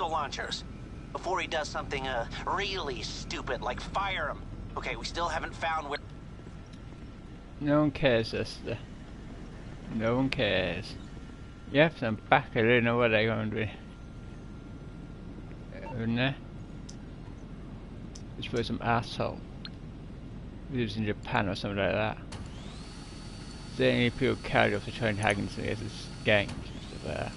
missile launchers. Before he does something, really stupid, like fire him. Okay, we still haven't found where... No one cares, sister. No one cares. Yes, I'm back. I don't know what I'm going to do. In there. I suppose some asshole lives in Japan or something like that. So any people carried off to try and hang into me as this gang and stuff like that.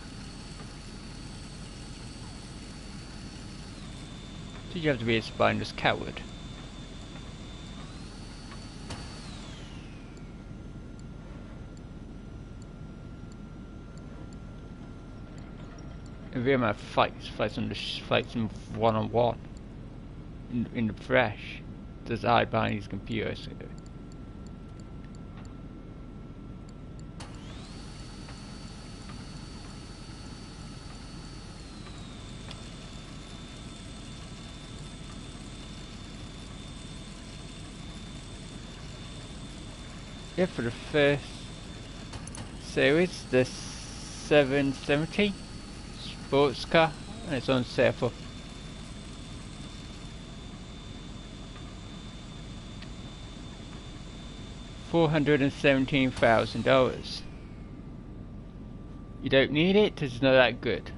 Did you have to be a spineless coward? If we have fights in one-on-one in the fresh, just hide behind these computers. Yeah, for the first series, the 770 sports car, and it's on sale for $417,000. You don't need it because it's not that good.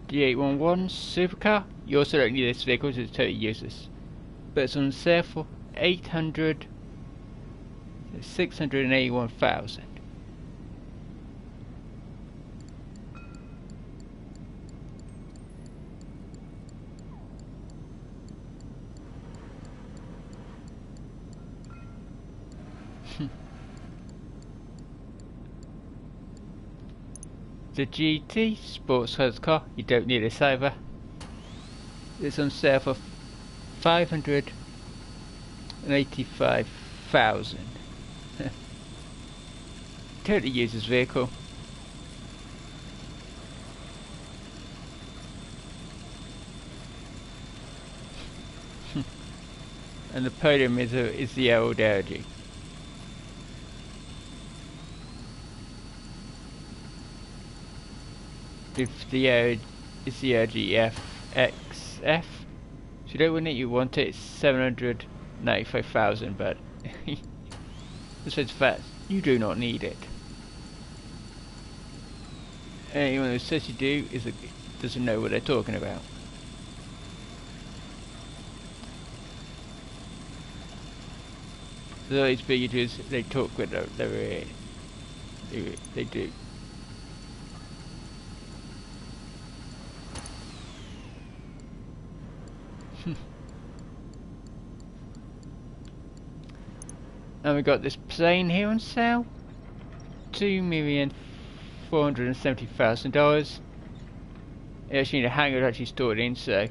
The 811 supercar, you also don't need this vehicle because it's totally useless. But it's on sale for 681,000. The GT sports car, you don't need this either. It's on sale for 585,000. Totally useless vehicle. And the podium is the old Audi. If the it's the RGF XF. If you don't want it, you want it. It's 795,000, but besides that, you do not need it. Anyone who says you do doesn't know what they're talking about. So these videos, they talk with their they do. And we got this plane here on sale, $2,470,000. You actually need a hangar to actually store it in, so,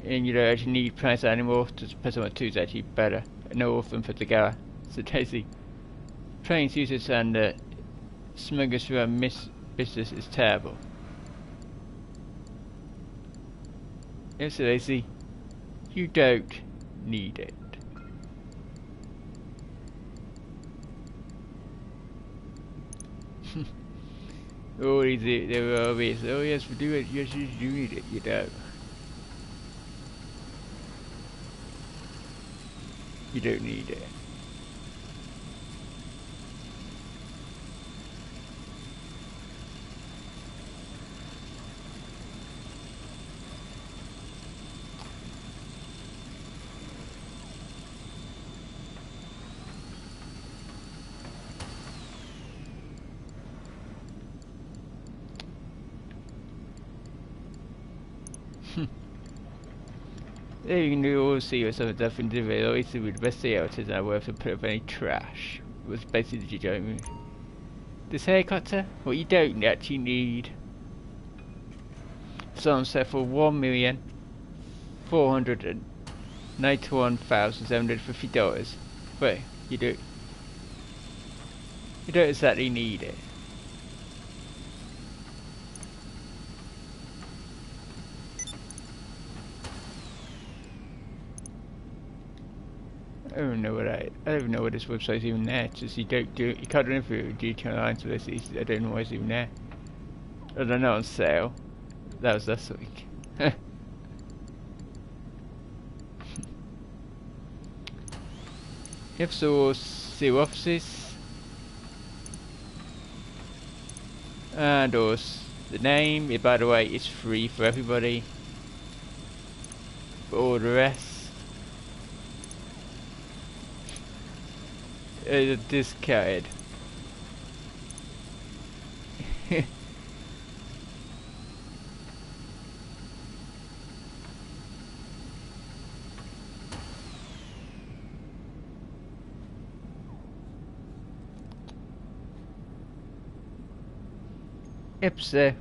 and you don't actually need planes anymore. Just Person 2 is actually better. No of them put together. So basically, planes users and smugglers who are business is terrible. Yeah, so basically, you don't need it. Oh, they were always, oh yes, we do it, yes, you do need it, you don't. You don't need it. There you can all see yourself stuff in the video. It's the best layout is not worth to put up any trash. It was basically the joke. This hair cutter, what you don't actually need. So I'm set for $1,491,750. But you don't exactly need it. I don't know what I don't even know what this website's even there. It's just you can't do anything with GT Online, so I don't know why it's even there. I don't know, on sale. That was this week. Yep, so we'll see offices. And also the name, by the way, it's free for everybody. But all the rest is discounted. Yep, so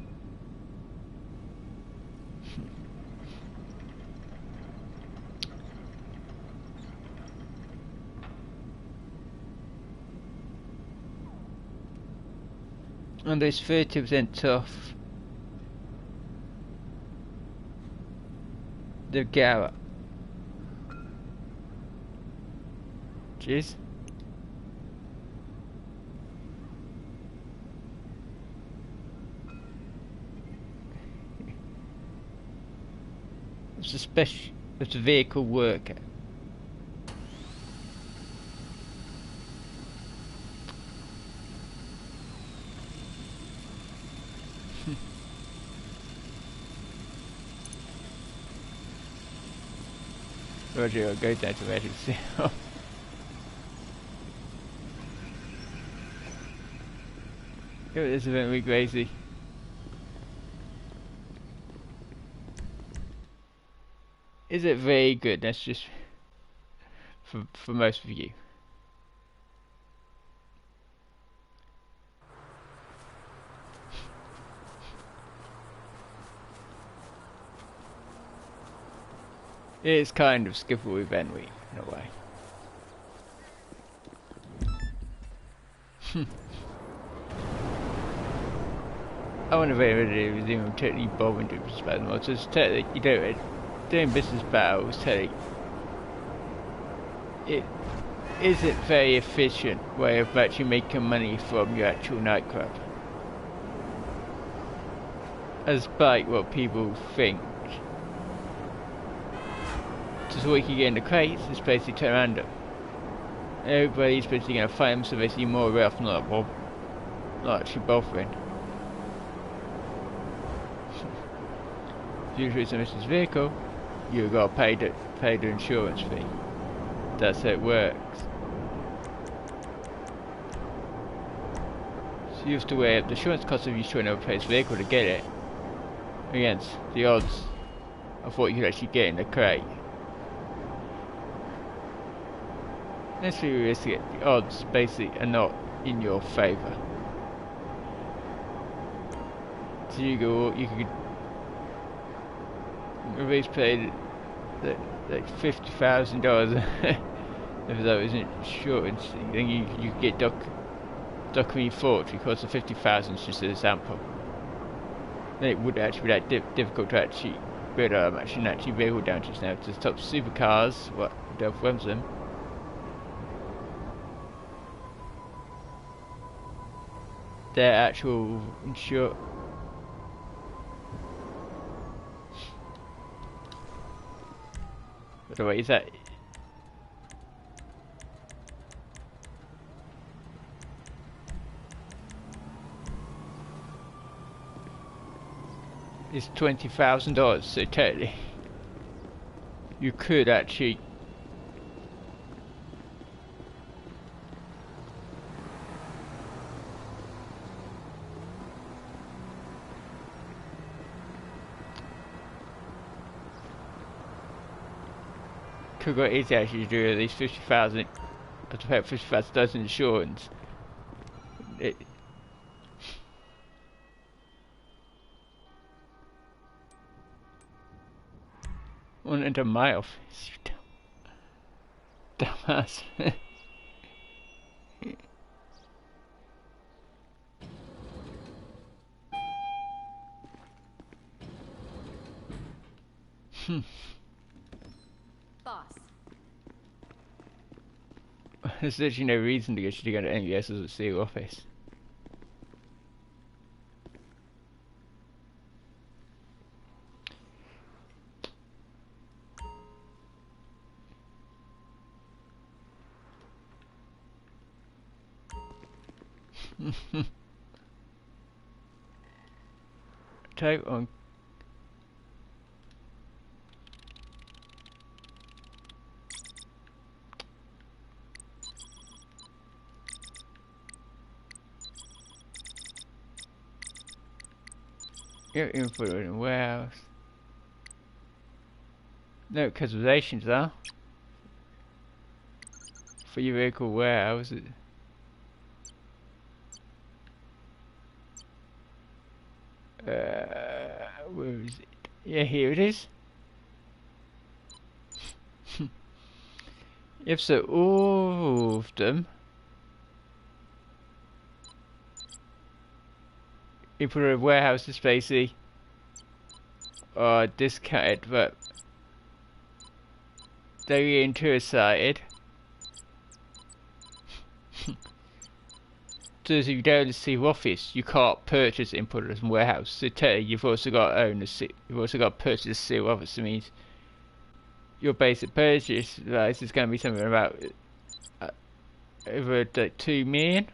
and there's 30% off the Gara. Cheers. It's a vehicle worker. Roger, I'll go down to Magic Seal. This event will be crazy. Is it very good? That's just for most of you. It's kind of skippable event week in a way. I want to be able to do them totally bombing to battle. Just totally, you know, doing business battles. Totally, it isn't very efficient way of actually making money from your actual nightclub. Despite what people think. Just what you can get in the crates is basically turn random. Everybody's basically going to fight them, so basically more rough, not actually bothering. Usually it's a mission's vehicle, you got to pay the insurance fee. That's how it works. So you have to weigh up the insurance cost of you trying to replace vehicle to get it against the odds of what you could actually get in the crate. Let's be realistic, the odds basically are not in your favour. So you could raise paid like $50,000 if that was insurance. Then you could get documentary fraud because the 50,000 is just an example. Then it would actually be that difficult to actually build actually vehicle damages now. To stop supercars, what Delph runs them. Their actual insure. By the way, is that? It's $20,000. So technically, you could actually. Could go easy actually to do at least 50,000, but to pay $50,000 insurance. It. Went into my office. Dumbass. Boss. There's literally no reason to go to anybody else's CEO office. Type on. Your input in the warehouse. No customizations though. For your vehicle warehouse. Where is it? Yeah, here it is. If so, all of them. You put a warehouse is spacey or discounted, but they're interested. So if you don't see office, you can't purchase input as warehouse. So technically, you've also got to own you've also got to purchase seal office. It means your basic purchase price is going to be something about over like 2 million.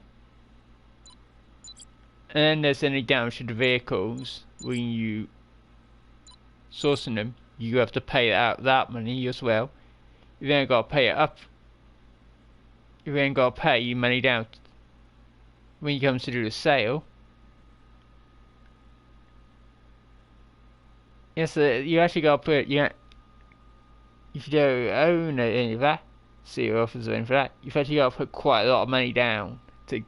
And then there's any damage to the vehicles when you sourcing them. You have to pay out that money as well. You then got to pay it up. You then got to pay your money down when you come to do the sale. Yes, you actually got to put if you don't own any of that, seal offers or anything for that, you've actually got to put quite a lot of money down to.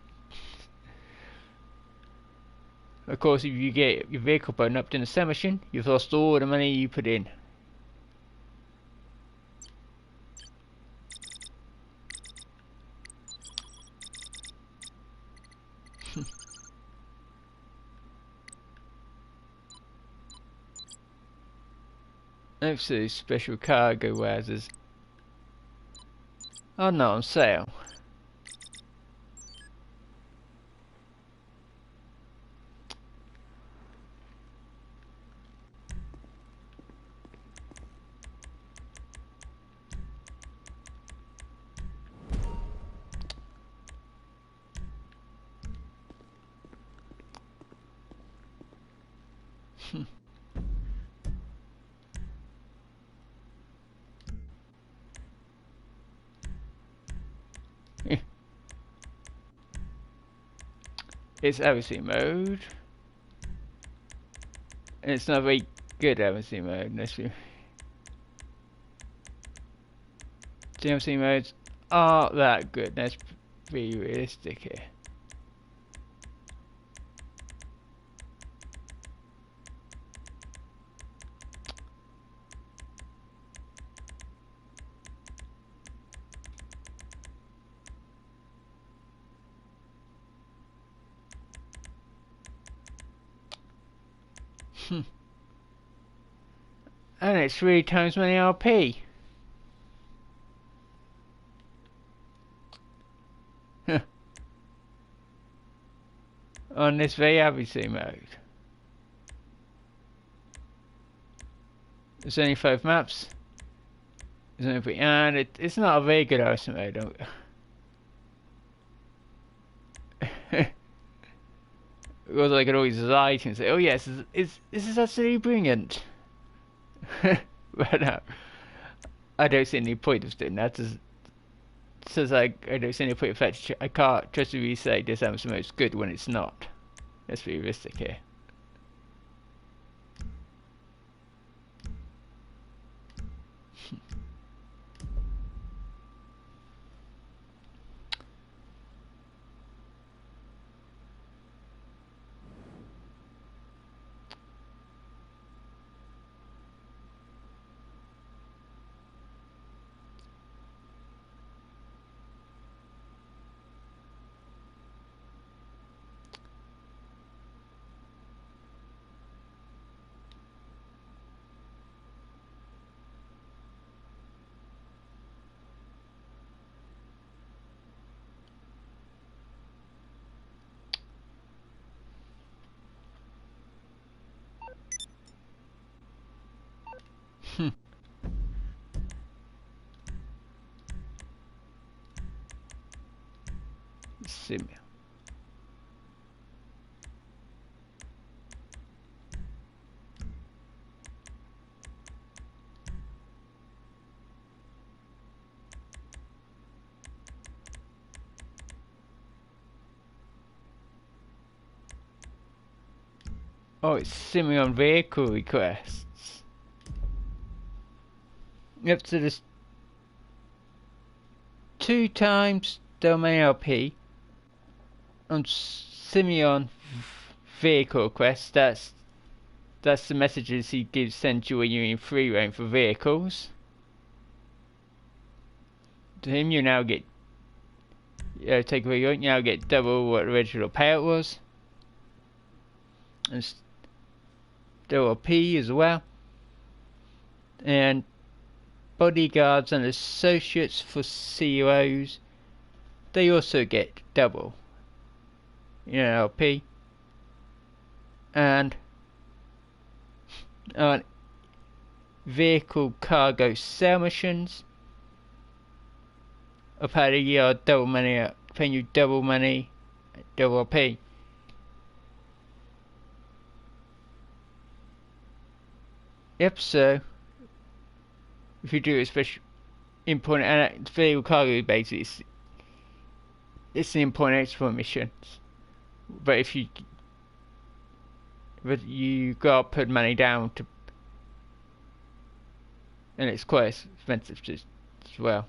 Of course, if you get your vehicle blown up in a sale machine, you've lost all the money you put in. Next to special cargo warehouses. Oh no, on sale. It's ABC mode. And it's not very good ABC mode, unless you. DMC modes aren't that good, let's be realistic here. And it's 3 times money RP. On this VABC mode. There's only 5 maps. And it's not a very good RC mode. Because I could always lie to and say, oh yes, this is absolutely brilliant. But no, I don't see any point of doing that. Says I don't see any point of fact. I can't trustworthy say this Amazon mode is good when it's not. Let's be realistic here. Simeon. Oh, it's Simeon vehicle requests. Yep, so there's 2 times domain LP on Simeon vehicle requests. That's the messages he sends you when you're in free roam for vehicles. To him, you now get take away you now get double what the original payout was, and double P as well. And bodyguards and associates for CEOs, they also get double LP. And on vehicle cargo sale missions, I've had a year double money, paying you double money, double LP. Yep, so if you do especially import and vehicle cargo basis, it's the import and export missions. But if you gotta put money down to, and it's quite expensive as well.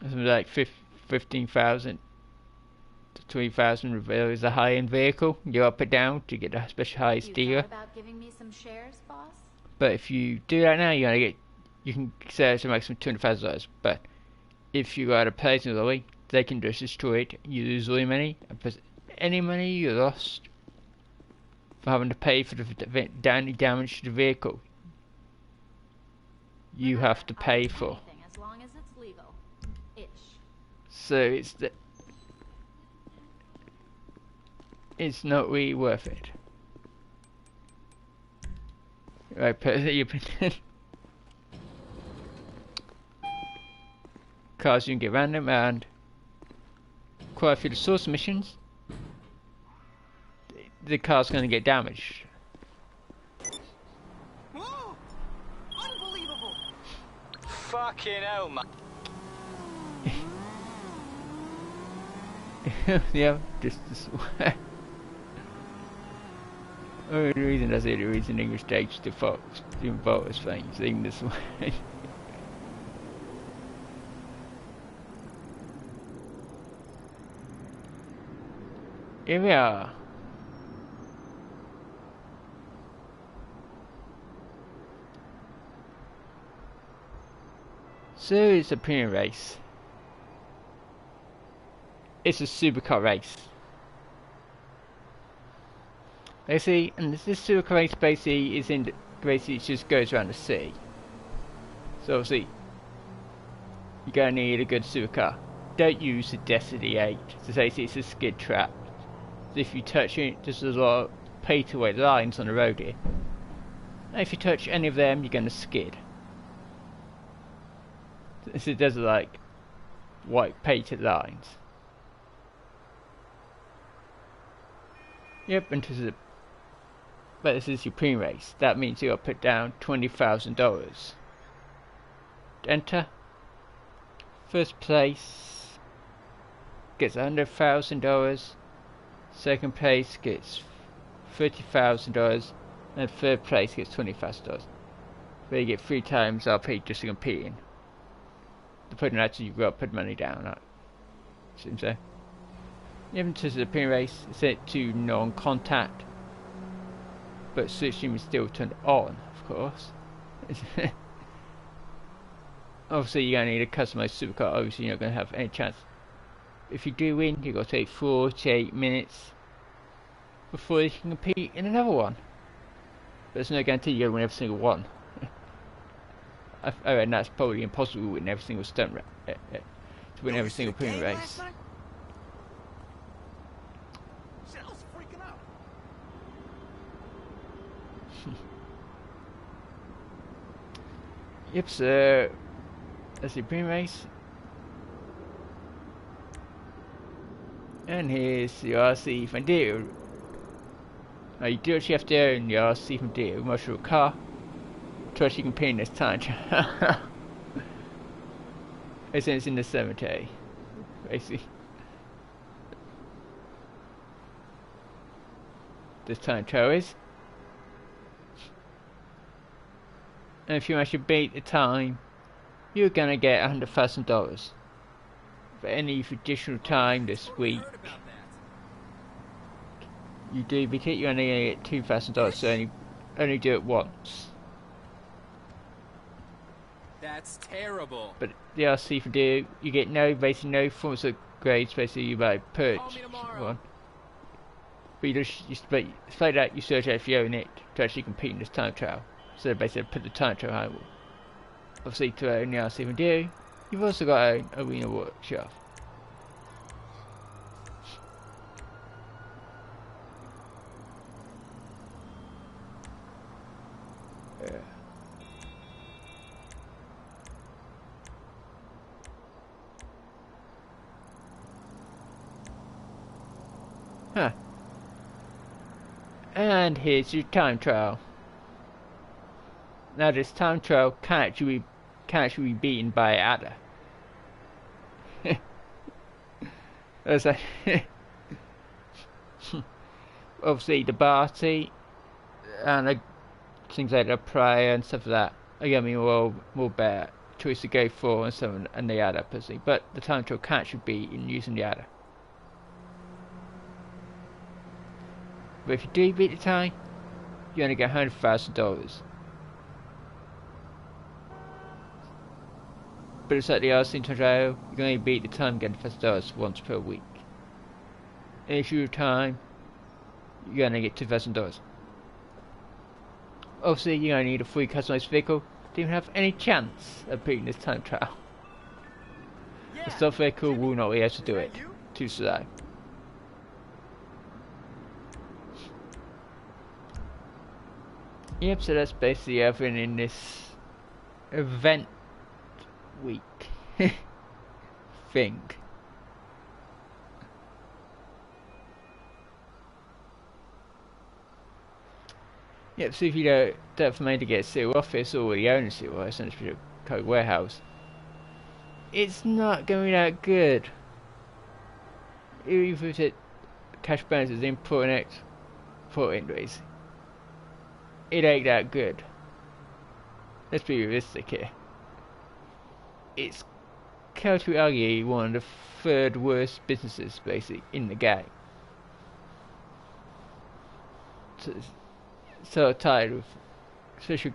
Something like 15,000 to 20,000 is a high-end vehicle. You up it down to get a special highest dealer. About giving me some shares, boss? But if you do that now, you can sell it to make some $200,000. But if you got a place in the way, they can just destroy it. You lose all your money, and any money you lost for having to pay for the damage to the vehicle, you have to pay for. As long as it's legal. Ish. So it's not really worth it. Right, put your opinion. Cars you can get random, and quite a few of the source missions, the car's going to get damaged. Whoa! Unbelievable! Fucking hell, man. Yeah, just this way. The reason that's it, the reason English takes default is thing this way. Here we are. So it's a premium race. It's a supercar race. Basically, and this supercar race basically it just goes around the city. So obviously, you're gonna need a good supercar. Don't use the Destiny 8. So basically, it's a skid trap. So if you touch it, there's a lot of pay-to-way lines on the road here. And if you touch any of them, you're gonna skid. So it does like white painted lines. Yep, and but this is your premium race. That means you got to put down $20,000. Enter. First place gets $100,000. Second place gets $30,000, and third place gets $20,000. But you get 3 times RP just to compete in. Depending on that, you've got to put money down. That seems so. Even to the premium race, it's set to non-contact, but switch stream is still turned on, of course. Obviously, you're going to need a customized supercar. Obviously, you're not going to have any chance. If you do win, you've got to take 48 minutes before you can compete in another one. But there's no guarantee you're going to win every single one. I reckon that's probably impossible to win every single stunt to win every single premium race. Shit, I was freaking out. Yep, so that's the premium race. And here's the RC from Deal. Now you do actually have to own the RC from Deal, marshal car, to actually compete this time. It's in the cemetery, basically. This time trial is. And if you actually beat the time, you're gonna get $100,000 for any additional time this week. You do beat it, you only get $2,000, so only do it once. That's terrible. But the RC for do, you get basically no forms of grades, basically you might purchase one. But you straight out, you search out if you own it to actually compete in this time trial. So basically put the time trial high. Obviously to own the RC for do, you've also got to own Arena Workshop. Huh. And here's your time trial. Now this time trial can't actually be beaten by Ada. That's like obviously the Barty and things like the Prior and stuff like that are gonna be more better choice to go for and some and the Ada personally. But the time trial can't actually be in using the Ada. But if you do beat the time, you only get $100,000. But it's like the RC trial, you can only beat the time getting $1,000 once per week. And if you time, you're gonna get $2,000. Obviously, you're gonna need a fully customized vehicle to even have any chance of beating this time trial. The stealth vehicle will not be able to do it. Too slow. Yep, so that's basically everything in this event week thing. Yep, so if you don't for me to get a seal office or the owner seal office and it's a code warehouse, it's not going to be that good. Even if it cash balances import and export injuries, it ain't that good. Let's be realistic here. It's to argue one of the third worst businesses basically in the game. So tired of special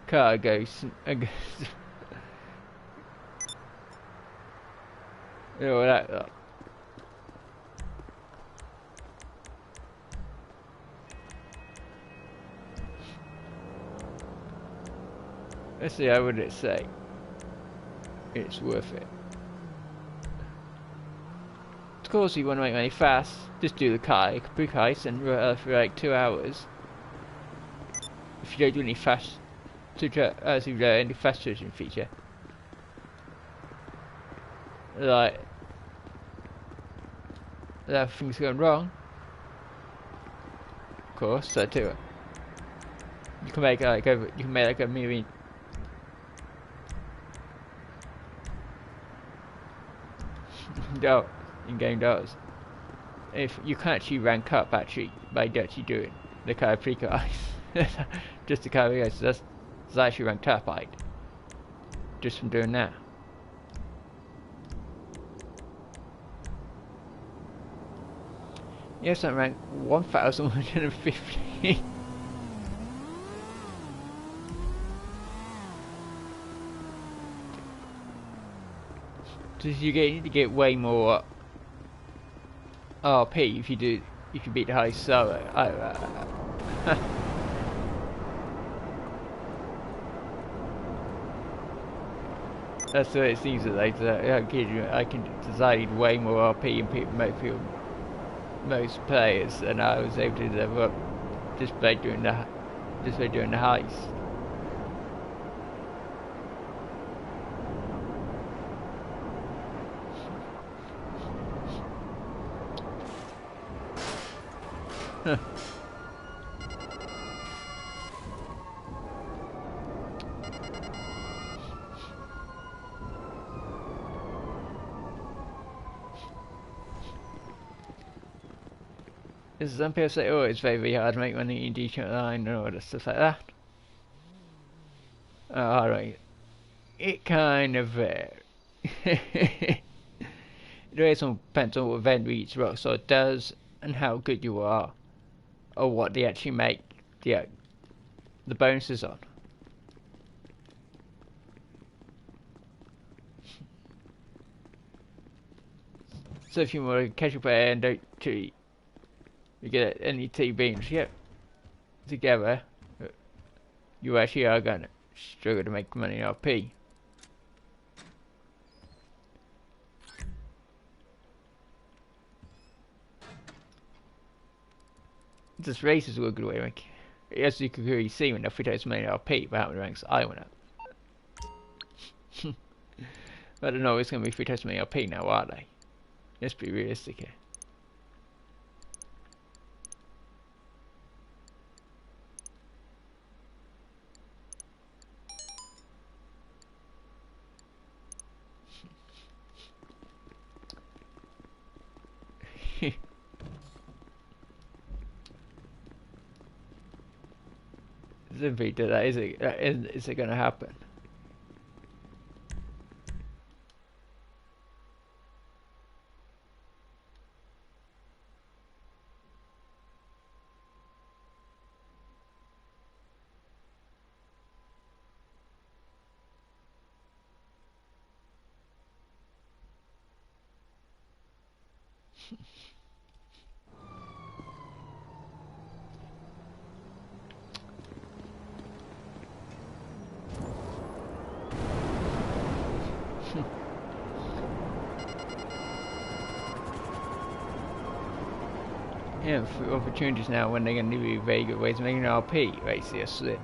cargoes and you know that. Let's see, how would it say? It's worth it. Of course, if you want to make money fast, just do the quick heist and for like 2 hours. If you don't do any fast, any fast charging feature, like that things going wrong. Of course, so do it. You can make like a maybe. In-game dollars. If you can actually rank up actually by actually doing the kind of pre-guys, just the kind of guys, so that's actually ranked up like just from doing that. Yes, I'm ranked 1,150. So you need to get way more RP if you beat the high solo. That's what it seems that I can decide way more RP and most players than I was able to develop just by doing the heist. Huh. Some people say, oh, it's very, very hard to make money in Detroit Line and all that stuff like that. Alright. It kind of varies. It depends on what vendor each Rockstar does and how good you are, or what they actually make the bonuses on. So if you want to catch up and don't cheat, you get any TVs together, you actually are gonna struggle to make money in RP. This races were a good way to make, as you could really see when the Fritos made RP, but how many ranks I went up. I don't know, it's going to be Fritos made RP now, are they? Let's be realistic here. Simply to that, is it going to happen? Yeah, for opportunities now when they're going to be very good ways of making RP, basically, that's it.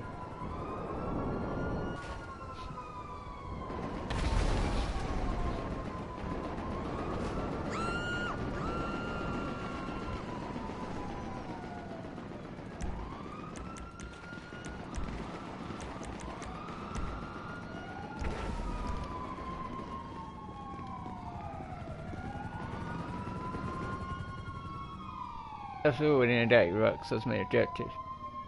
That's all in a day, right? So that's my objective.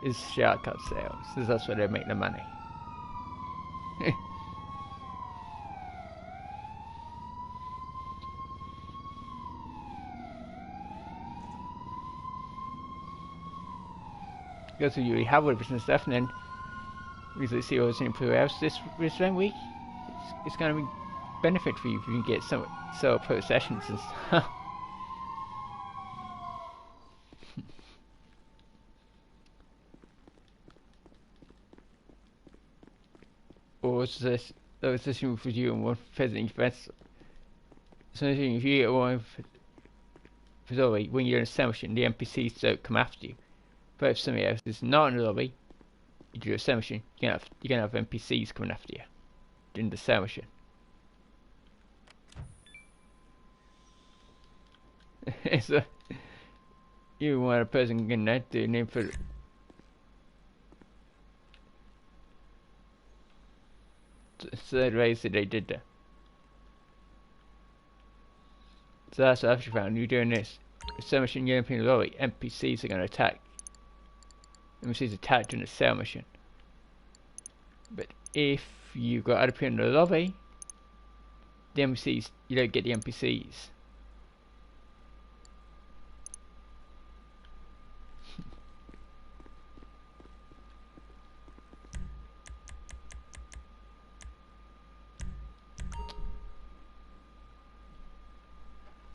Is shortcut sales, because that's where they make the money. Because you already have all the business stuff, and then because let's see what's in Pro-House this week, it's going to be benefit for you if you can get some sell per sessions and stuff. Or is this session for you and one pheasant fence? So if you get one for the lobby, when you're in a cell machine, the NPCs don't come after you. But if somebody else is not in the lobby, you do a cell machine, you're gonna have NPCs coming after you in the cell machine. So you want a person getting that doing it for third race that they did that. So that's what I've found. You're doing this. Cell machine, you're in the lobby, NPCs are going to attack. NPCs attack during the cell machine. But if you've got other people in the lobby, the NPCs, you don't get the NPCs.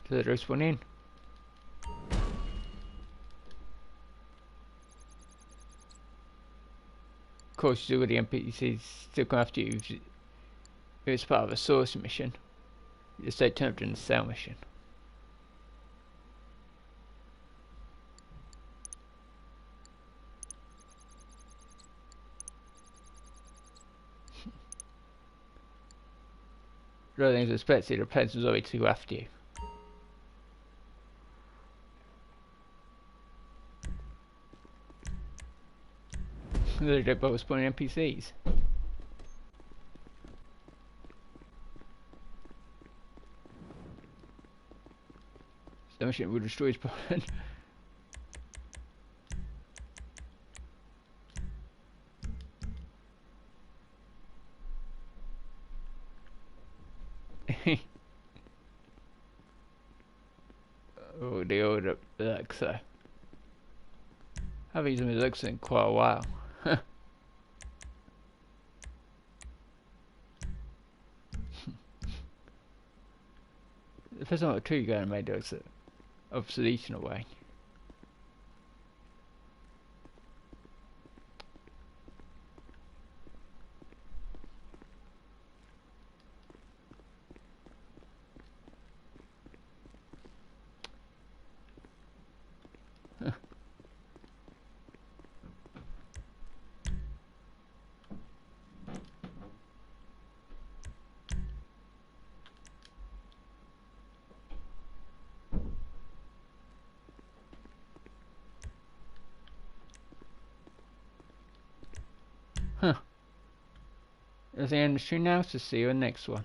So there's one in. Of course, you do with the NPCs still come after you if it's part of a source mission. You just don't turn up during the cell mission. Rather than expected, the place was always to go after you. They're both spawning NPCs. So much it will destroy his planet. Oh, the old Alexa. I haven't used my Alexa in quite a while. The first time I two you going made Alexa obsolete in a way. Huh. That's the end of the stream now, so see you in the next one.